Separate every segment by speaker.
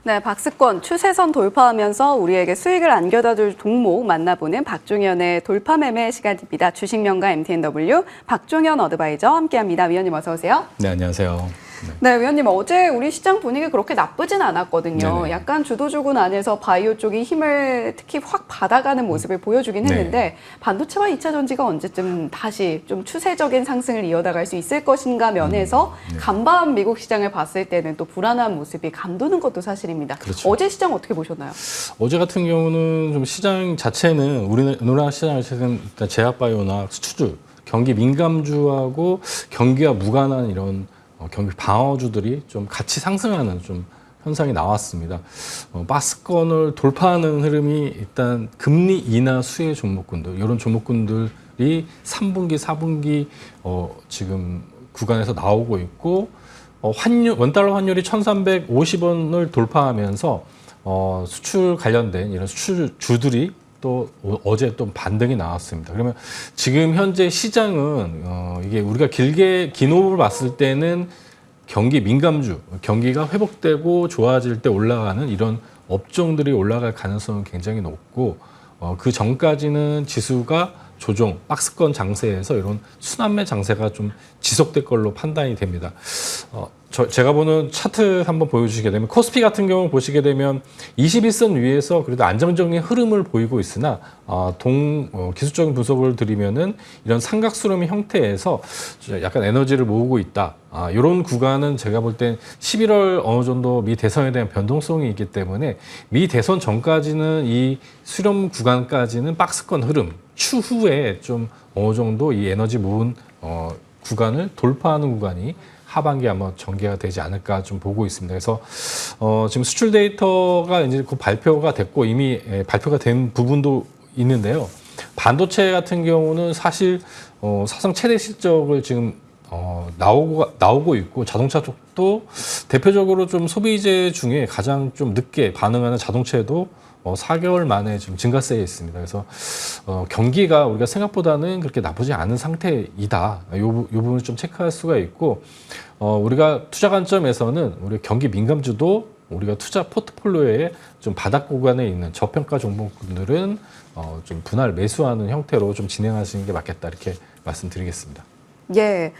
Speaker 1: 네, 박스권 추세선 돌파하면서 우리에게 수익을 안겨다줄 종목 만나보는 박종현의 돌파매매 시간입니다. 주식명가 MTNW 박종현 어드바이저 함께합니다. 위원님 어서 오세요.
Speaker 2: 네, 안녕하세요.
Speaker 1: 네, 위원님 어제 우리 시장 분위기 그렇게 나쁘진 않았거든요.
Speaker 2: 네네.
Speaker 1: 약간 주도주군 안에서 바이오 쪽이 힘을 특히 확 받아가는 모습을 보여주긴 했는데
Speaker 2: 네.
Speaker 1: 반도체와 2차 전지가 언제쯤 다시 좀 추세적인 상승을 이어나갈 수 있을 것인가 면에서
Speaker 2: 네.
Speaker 1: 간밤 미국 시장을 봤을 때는 또 불안한 모습이 감도는 것도 사실입니다.
Speaker 2: 그렇죠.
Speaker 1: 어제 시장 어떻게 보셨나요?
Speaker 2: 어제 같은 경우는 좀 시장 자체는 우리나라 시장 자체는 일단 제약바이오나 수출주, 경기 민감주하고 경기와 무관한 이런 경기 방어주들이 좀 같이 상승하는 좀 현상이 나왔습니다. 박스권을 돌파하는 흐름이 일단 금리 인하 수혜 종목군들, 이런 종목군들이 3분기, 4분기 지금 구간에서 나오고 있고 원달러 환율이 1,350원을 돌파하면서 수출 관련된 이런 수출주들이 또 어제 또 반등이 나왔습니다. 그러면 지금 현재 시장은 이게 우리가 긴 호흡을 봤을 때는 경기 민감주, 경기가 회복되고 좋아질 때 올라가는 이런 업종들이 올라갈 가능성은 굉장히 높고 그 전까지는 지수가 조정, 박스권 장세에서 이런 순환매 장세가 좀 지속될 걸로 판단이 됩니다. 제가 보는 차트 한번 보여주시게 되면 코스피 같은 경우 보시게 되면 21선 위에서 그래도 안정적인 흐름을 보이고 있으나 기술적인 분석을 드리면은 이런 삼각수렴의 형태에서 약간 에너지를 모으고 있다. 이런 구간은 제가 볼 땐 11월 어느 정도 미 대선에 대한 변동성이 있기 때문에 미 대선 전까지는 이 수렴 구간까지는 박스권 흐름 추후에 좀 어느 정도 이 에너지 모은 구간을 돌파하는 구간이 하반기에 아마 전개가 되지 않을까 좀 보고 있습니다. 그래서 지금 수출 데이터가 이제 그 발표가 됐고 이미 발표가 된 부분도 있는데요. 반도체 같은 경우는 사실 사상 최대 실적을 지금 나오고 있고 자동차 쪽도 대표적으로 좀 소비재 중에 가장 좀 늦게 반응하는 자동차도 4개월 만에 지금 증가세에 있습니다. 그래서 경기가 우리가 생각보다는 그렇게 나쁘지 않은 상태이다. 이 부분을 좀 체크할 수가 있고 우리가 투자 관점에서는 우리 경기 민감주도 우리가 투자 포트폴리오에 좀 바닥 구간에 있는 저평가 종목들은 좀 분할 매수하는 형태로 좀 진행하시는 게 맞겠다 이렇게 말씀드리겠습니다.
Speaker 1: 예.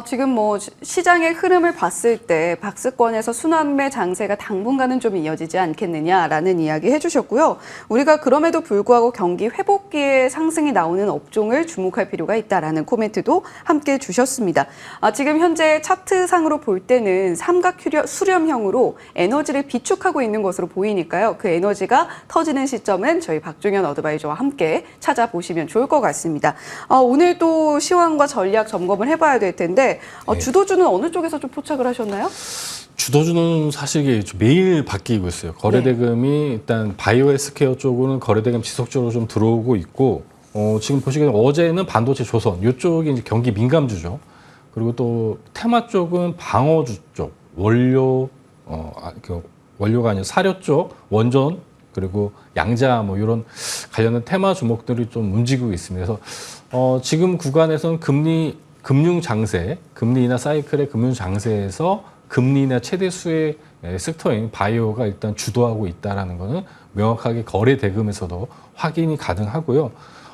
Speaker 1: 지금 뭐 시장의 흐름을 봤을 때 박스권에서 순환매 장세가 당분간은 좀 이어지지 않겠느냐라는 이야기 해주셨고요. 우리가 그럼에도 불구하고 경기 회복기에 상승이 나오는 업종을 주목할 필요가 있다라는 코멘트도 함께 주셨습니다. 지금 현재 차트상으로 볼 때는 삼각 수렴형으로 에너지를 비축하고 있는 것으로 보이니까요. 그 에너지가 터지는 시점은 저희 박종현 어드바이저와 함께 찾아보시면 좋을 것 같습니다. 오늘 또 시황과 전략 점검을 해봐야 될 텐데 주도주는 어느 쪽에서 좀 포착을 하셨나요?
Speaker 2: 주도주는 사실 이게 매일 바뀌고 있어요. 거래대금이 일단 바이오 헬스케어 쪽으로는 거래대금 지속적으로 좀 들어오고 있고 지금 보시게 되면 어제는 반도체 조선 이쪽이 이제 경기 민감주죠. 그리고 또 테마 쪽은 방어주 쪽 원료가 아니라 사료 쪽 원전 그리고 양자 뭐 이런 관련된 테마 종목들이 좀 움직이고 있습니다. 그래서 지금 구간에서는 금융 장세, 금리 인하 사이클의 금융 장세에서 금리 인하 최대 수의 섹터인 바이오가 일단 주도하고 있다는 것은 명확하게 거래 대금에서도 확인이 가능하고요.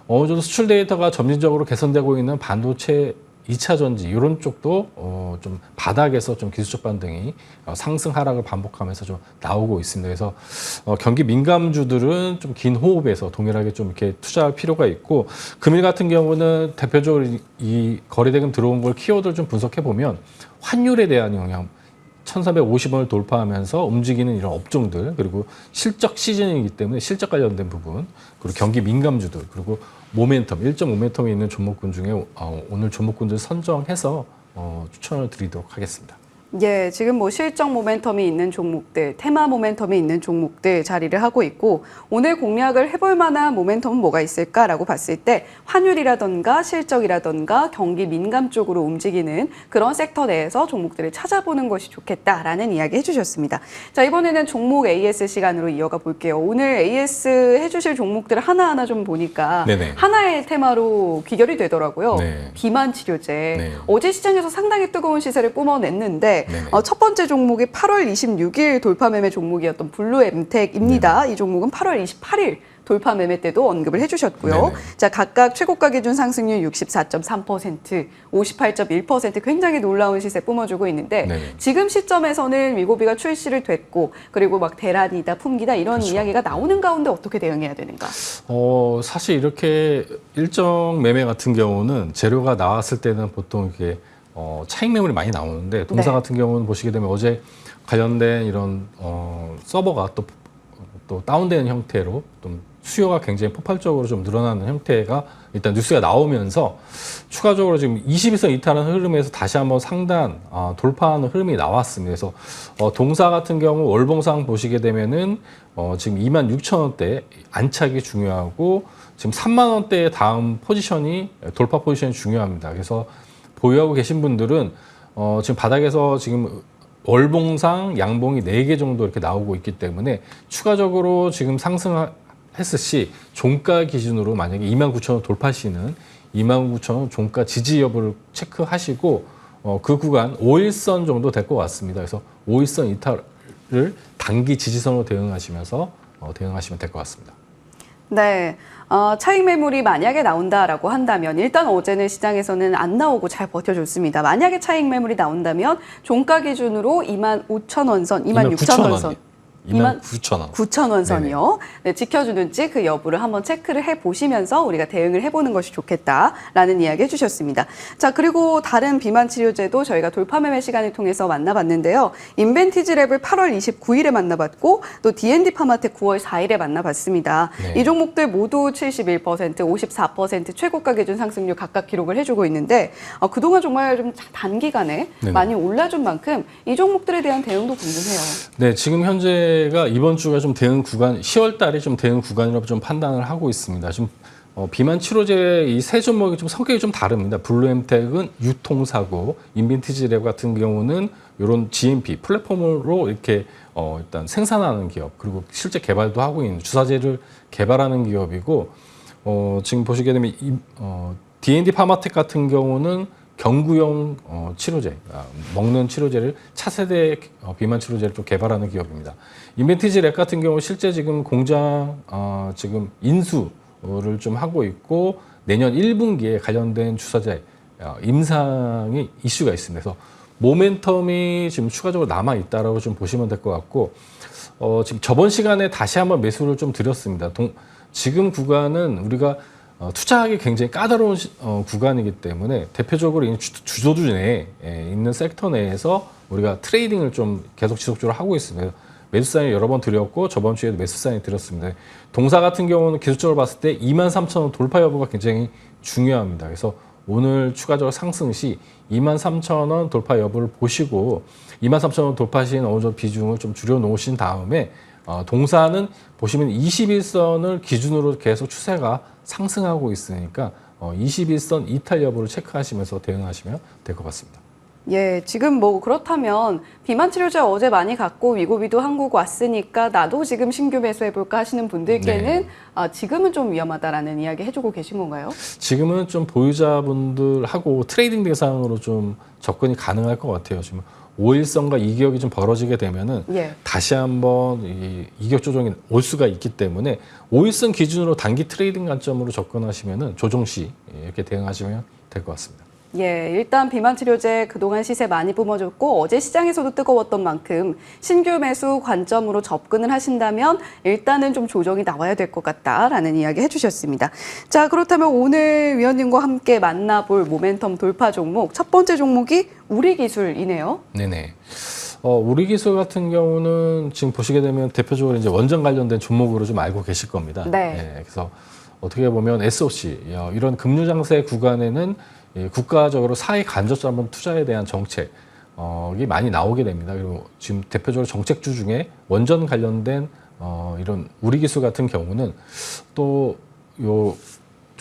Speaker 2: 어느 정도 수출 데이터가 점진적으로 개선되고 있는 반도체 2차 전지 이런 쪽도 좀 바닥에서 좀 기술적 반등이 상승 하락을 반복하면서 좀 나오고 있습니다. 그래서 경기 민감주들은 좀 긴 호흡에서 동일하게 좀 이렇게 투자할 필요가 있고 금일 같은 경우는 대표적으로 이 거래대금 들어온 걸 키워드를 좀 분석해 보면 환율에 대한 영향 1,350원을 돌파하면서 움직이는 이런 업종들 그리고 실적 시즌이기 때문에 실적 관련된 부분 그리고 경기 민감주들 그리고 모멘텀, 일정 모멘텀이 있는 종목군 중에 오늘 종목군들 선정해서 추천을 드리도록 하겠습니다.
Speaker 1: 예, 지금 뭐 실적 모멘텀이 있는 종목들, 테마 모멘텀이 있는 종목들 자리를 하고 있고 오늘 공략을 해볼 만한 모멘텀은 뭐가 있을까라고 봤을 때 환율이라던가 실적이라던가 경기 민감 쪽으로 움직이는 그런 섹터 내에서 종목들을 찾아보는 것이 좋겠다라는 이야기 해주셨습니다. 자, 이번에는 종목 AS 시간으로 이어가 볼게요. 오늘 AS 해주실 종목들 하나하나 좀 보니까
Speaker 2: 네네.
Speaker 1: 하나의 테마로 귀결이 되더라고요.
Speaker 2: 네.
Speaker 1: 비만 치료제.
Speaker 2: 네.
Speaker 1: 어제 시장에서 상당히 뜨거운 시세를 뿜어냈는데
Speaker 2: 네네.
Speaker 1: 첫 번째 종목이 8월 26일 돌파 매매 종목이었던 블루엠텍입니다. 이 종목은 8월 28일 돌파 매매 때도 언급을 해주셨고요.
Speaker 2: 네네.
Speaker 1: 자, 각각 최고가 기준 상승률 64.3%, 58.1% 굉장히 놀라운 시세 뿜어주고 있는데
Speaker 2: 네네.
Speaker 1: 지금 시점에서는 위고비가 출시를 됐고 그리고 막 대란이다, 품기다 이런
Speaker 2: 그렇죠.
Speaker 1: 이야기가 나오는 가운데 어떻게 대응해야 되는가?
Speaker 2: 사실 이렇게 일정 매매 같은 경우는 재료가 나왔을 때는 보통 이게 차익 매물이 많이 나오는데 동사
Speaker 1: 네.
Speaker 2: 같은 경우는 보시게 되면 어제 관련된 이런 서버가 또 다운되는 형태로 좀 수요가 굉장히 폭발적으로 좀 늘어나는 형태가 일단 뉴스가 나오면서 추가적으로 지금 22선 이탈하는 흐름에서 다시 한번 상단 돌파하는 흐름이 나왔습니다. 그래서 동사 같은 경우 월봉상 보시게 되면은 지금 26,000원대 안착이 중요하고 지금 3만 원대의 다음 포지션이 돌파 포지션이 중요합니다. 그래서 보유하고 계신 분들은 지금 바닥에서 지금 월봉상 양봉이 4개 정도 이렇게 나오고 있기 때문에 추가적으로 지금 상승했을 시 종가 기준으로 만약에 29,000원 돌파시는 29,000원 종가 지지 여부를 체크하시고 그 구간 5일선 정도 될 것 같습니다. 그래서 5일선 이탈을 단기 지지선으로 대응하시면서 대응하시면 될 것 같습니다.
Speaker 1: 네. 차익 매물이 만약에 나온다라고 한다면 일단 어제는 시장에서는 안 나오고 잘 버텨줬습니다. 만약에 차익 매물이 나온다면 종가 기준으로 25,000원 선, 26,000원 선.
Speaker 2: 29,000원.
Speaker 1: 9,000원 선이요. 네, 지켜주는지 그 여부를 한번 체크를 해보시면서 우리가 대응을 해보는 것이 좋겠다라는 이야기 해주셨습니다. 자, 그리고 다른 비만 치료제도 저희가 돌파 매매 시간을 통해서 만나봤는데요. 인벤티지랩을 8월 29일에 만나봤고 또 D&D 파마텍 9월 4일에 만나봤습니다.
Speaker 2: 네.
Speaker 1: 이 종목들 모두 71%, 54% 최고가 기준 상승률 각각 기록을 해주고 있는데 그동안 정말 좀 단기간에
Speaker 2: 네네.
Speaker 1: 많이 올라준 만큼 이 종목들에 대한 대응도 궁금해요.
Speaker 2: 네, 지금 현재가 이번 주가 좀 대응 구간, 10월 달이 좀 대응 구간이라고 좀 판단을 하고 있습니다. 지금 비만 치료제 이 세 종목이 좀 성격이 좀 다릅니다. 블루엠텍은 유통사고, 인벤티지랩 같은 경우는 이런 GMP 플랫폼으로 이렇게 일단 생산하는 기업, 그리고 실제 개발도 하고 있는 주사제를 개발하는 기업이고, 지금 보시게 되면 D&D 파마텍 같은 경우는 경구용 치료제, 먹는 치료제를 차세대 비만 치료제를 좀 개발하는 기업입니다. 인벤티지랩 같은 경우 실제 지금 공장 지금 인수를 좀 하고 있고 내년 1분기에 관련된 주사제 임상이 이슈가 있습니다. 그래서 모멘텀이 지금 추가적으로 남아 있다라고 좀 보시면 될 것 같고 지금 저번 시간에 다시 한번 매수를 좀 드렸습니다. 지금 구간은 우리가 투자하기 굉장히 까다로운 구간이기 때문에 대표적으로 이 주도주 내에 있는 섹터 내에서 우리가 트레이딩을 좀 계속 지속적으로 하고 있습니다. 매수 사인을 여러 번 드렸고 저번 주에도 매수 사인 드렸습니다. 동사 같은 경우는 기술적으로 봤을 때 23,000원 돌파 여부가 굉장히 중요합니다. 그래서 오늘 추가적으로 상승 시 23,000원 돌파 여부를 보시고 23,000원 돌파 시에는 어느 정도 비중을 좀 줄여 놓으신 다음에 동사는 보시면 21선을 기준으로 계속 추세가 상승하고 있으니까 21선 이탈 여부를 체크하시면서 대응하시면 될 것 같습니다.
Speaker 1: 예, 지금 뭐 그렇다면 비만 치료제 어제 많이 갖고 위고비도 한국 왔으니까 나도 지금 신규 매수해볼까 하시는 분들께는
Speaker 2: 네.
Speaker 1: 지금은 좀 위험하다라는 이야기 해주고 계신 건가요?
Speaker 2: 지금은 좀 보유자분들하고 트레이딩 대상으로 좀 접근이 가능할 것 같아요. 지금 5일선과 이격이 좀 벌어지게 되면은
Speaker 1: 예.
Speaker 2: 다시 한번 이격 조정이 올 수가 있기 때문에 5일선 기준으로 단기 트레이딩 관점으로 접근하시면은 조정 시 이렇게 대응하시면 될 것 같습니다.
Speaker 1: 예, 일단 비만 치료제 그동안 시세 많이 뿜어줬고 어제 시장에서도 뜨거웠던 만큼 신규 매수 관점으로 접근을 하신다면 일단은 좀 조정이 나와야 될 것 같다라는 이야기 해주셨습니다. 자, 그렇다면 오늘 위원님과 함께 만나볼 모멘텀 돌파 종목 첫 번째 종목이 우리기술이네요.
Speaker 2: 네네. 우리 기술 같은 경우는 지금 보시게 되면 대표적으로 이제 원전 관련된 종목으로 좀 알고 계실 겁니다.
Speaker 1: 네.
Speaker 2: 그래서 어떻게 보면 SOC 이런 금융 장세 구간에는 국가적으로 사익 간접적 한번 투자에 대한 정책이 많이 나오게 됩니다. 그리고 지금 대표적으로 정책주 중에 원전 관련된 이런 우리 기술 같은 경우는 또 요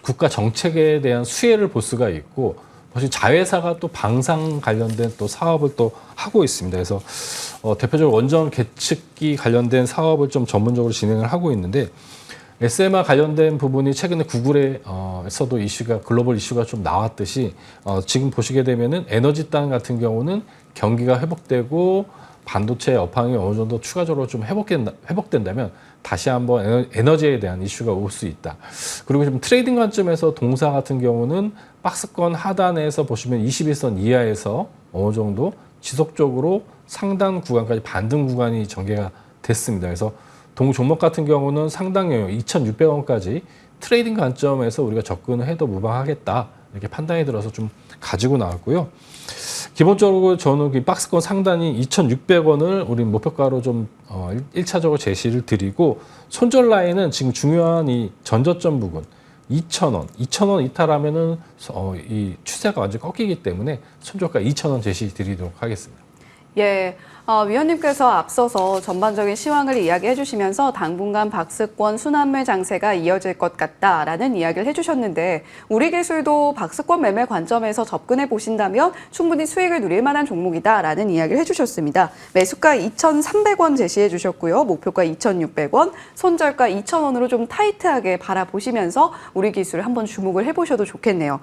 Speaker 2: 국가 정책에 대한 수혜를 볼 수가 있고 사실 자회사가 또 방산 관련된 또 사업을 또 하고 있습니다. 그래서 대표적으로 원전 계측기 관련된 사업을 좀 전문적으로 진행을 하고 있는데 SMR 관련된 부분이 최근에 구글에서도 이슈가 글로벌 이슈가 좀 나왔듯이 지금 보시게 되면은 에너지땅 같은 경우는 경기가 회복되고 반도체 업황이 어느 정도 추가적으로 좀 회복된다면 다시 한번 에너지에 대한 이슈가 올 수 있다. 그리고 좀 트레이딩 관점에서 동사 같은 경우는 박스권 하단에서 보시면 21선 이하에서 어느 정도 지속적으로 상단 구간까지 반등 구간이 전개가 됐습니다. 그래서 동 종목 같은 경우는 상당 영역 2,600원까지 트레이딩 관점에서 우리가 접근을 해도 무방하겠다 이렇게 판단이 들어서 좀 가지고 나왔고요. 기본적으로 저는 이 박스권 상단이 2,600원을 우리 목표가로 좀 1차적으로 제시를 드리고 손절 라인은 지금 중요한 이 전저점 부분 2,000원, 2,000원 이탈하면은 이 추세가 완전 꺾이기 때문에 손절가 2,000원 제시 드리도록 하겠습니다.
Speaker 1: 예, 위원님께서 앞서서 전반적인 시황을 이야기해 주시면서 당분간 박스권 순환매 장세가 이어질 것 같다라는 이야기를 해주셨는데 우리 기술도 박스권 매매 관점에서 접근해 보신다면 충분히 수익을 누릴 만한 종목이다라는 이야기를 해주셨습니다. 매수가 2,300원 제시해 주셨고요. 목표가 2,600원, 손절가 2,000원으로 좀 타이트하게 바라보시면서 우리 기술 한번 주목을 해보셔도 좋겠네요.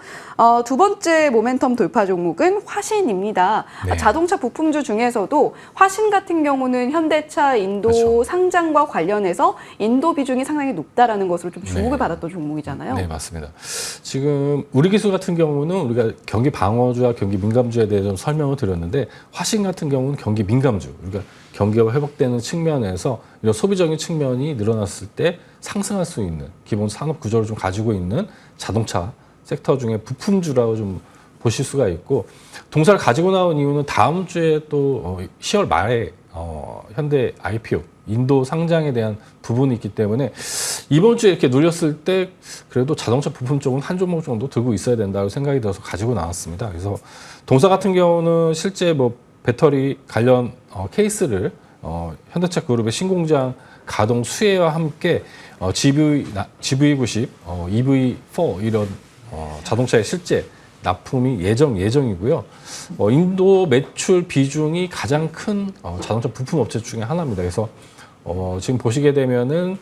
Speaker 1: 두 번째 모멘텀 돌파 종목은 화신입니다.
Speaker 2: 네.
Speaker 1: 자동차 부품주 중에서도 화신 같은 경우는 현대차 인도
Speaker 2: 그렇죠.
Speaker 1: 상장과 관련해서 인도 비중이 상당히 높다라는 것으로 좀 주목을
Speaker 2: 네.
Speaker 1: 받았던 종목이잖아요.
Speaker 2: 네, 맞습니다. 지금 우리 기술 같은 경우는 우리가 경기 방어주와 경기 민감주에 대해 좀 설명을 드렸는데 화신 같은 경우는 경기 민감주, 우리가 경기가 회복되는 측면에서 이런 소비적인 측면이 늘어났을 때 상승할 수 있는 기본 산업 구조를 좀 가지고 있는 자동차 섹터 중에 부품주라고 좀 보실 수가 있고 동사를 가지고 나온 이유는 다음 주에 또 10월 말에 현대 IPO 인도 상장에 대한 부분이 있기 때문에 이번 주에 이렇게 눌렸을 때 그래도 자동차 부품 쪽은 한 종목 정도 들고 있어야 된다고 생각이 들어서 가지고 나왔습니다. 그래서 동사 같은 경우는 실제 뭐 배터리 관련 케이스를 현대차 그룹의 신공장 가동 수혜와 함께 GV90, EV4 이런 자동차의 실제 납품이 예정이고요. 인도 매출 비중이 가장 큰 자동차 부품 업체 중에 하나입니다. 그래서 지금 보시게 되면은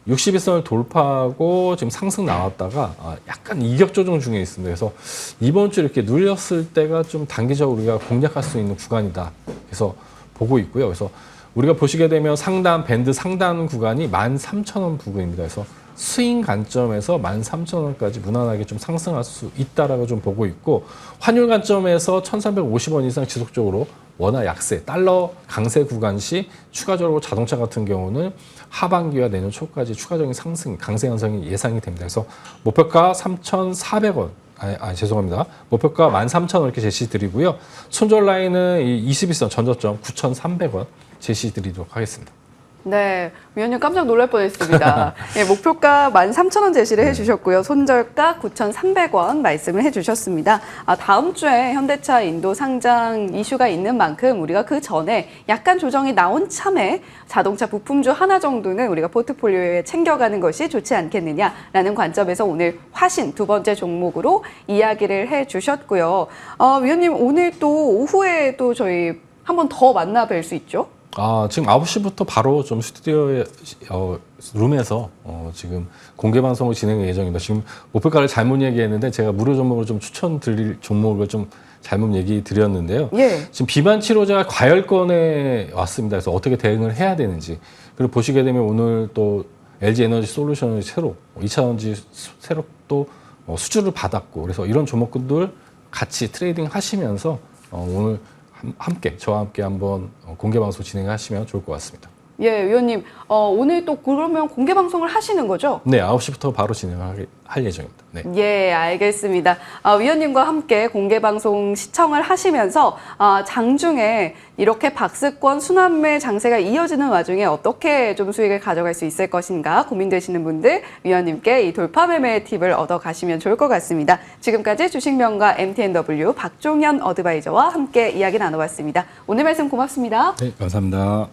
Speaker 2: 61선을 돌파하고 지금 상승 나왔다가 약간 이격 조정 중에 있습니다. 그래서 이번 주 이렇게 눌렸을 때가 좀 단기적으로 우리가 공략할 수 있는 구간이다. 그래서 보고 있고요. 그래서 우리가 보시게 되면 밴드 상단 구간이 13,000원 부근입니다. 그래서 스윙 관점에서 13,000원까지 무난하게 좀 상승할 수 있다라고 좀 보고 있고 환율 관점에서 1,350원 이상 지속적으로 원화 약세, 달러 강세 구간 시 추가적으로 자동차 같은 경우는 하반기와 내년 초까지 추가적인 상승, 강세 현상이 예상이 됩니다. 그래서 목표가 3,400원. 죄송합니다. 목표가 13,000원 이렇게 제시 드리고요. 손절 라인은 21선 전저점 9,300원 제시 드리도록 하겠습니다.
Speaker 1: 네, 위원님 깜짝 놀랄 뻔했습니다. 예, 목표가 13,000원 제시를 해주셨고요. 손절가 9,300원 말씀을 해주셨습니다. 다음 주에 현대차 인도 상장 이슈가 있는 만큼 우리가 그 전에 약간 조정이 나온 참에 자동차 부품주 하나 정도는 우리가 포트폴리오에 챙겨가는 것이 좋지 않겠느냐라는 관점에서 오늘 화신 두 번째 종목으로 이야기를 해주셨고요. 위원님 오늘 또 오후에 또 저희 한 번 더 만나 뵐 수 있죠?
Speaker 2: 지금 9시부터 바로 좀 스튜디오에 룸에서 지금 공개 방송을 진행할 예정입니다. 지금 목표가를 잘못 얘기했는데 제가 무료 종목을 좀 추천드릴 종목을 좀 잘못 얘기 드렸는데요.
Speaker 1: 예.
Speaker 2: 지금 비만 치료제가 과열권에 왔습니다. 그래서 어떻게 대응을 해야 되는지 그리고 보시게 되면 오늘 또 LG 에너지 솔루션이 새로 2차전지 새로 또 수주를 받았고 그래서 이런 종목들 같이 트레이딩 하시면서 오늘 함께 저와 함께 한번 공개 방송 진행하시면 좋을 것 같습니다.
Speaker 1: 예, 위원님 오늘 또 그러면 공개 방송을 하시는 거죠?
Speaker 2: 네, 9시부터 바로 진행할 예정입니다. 네.
Speaker 1: 예, 알겠습니다. 위원님과 함께 공개 방송 시청을 하시면서 장중에 이렇게 박스권 순환매 장세가 이어지는 와중에 어떻게 좀 수익을 가져갈 수 있을 것인가 고민되시는 분들 위원님께 이 돌파 매매 팁을 얻어 가시면 좋을 것 같습니다. 지금까지 주식명가 MTNW 박종현 어드바이저와 함께 이야기 나눠봤습니다. 오늘 말씀 고맙습니다.
Speaker 2: 네, 감사합니다.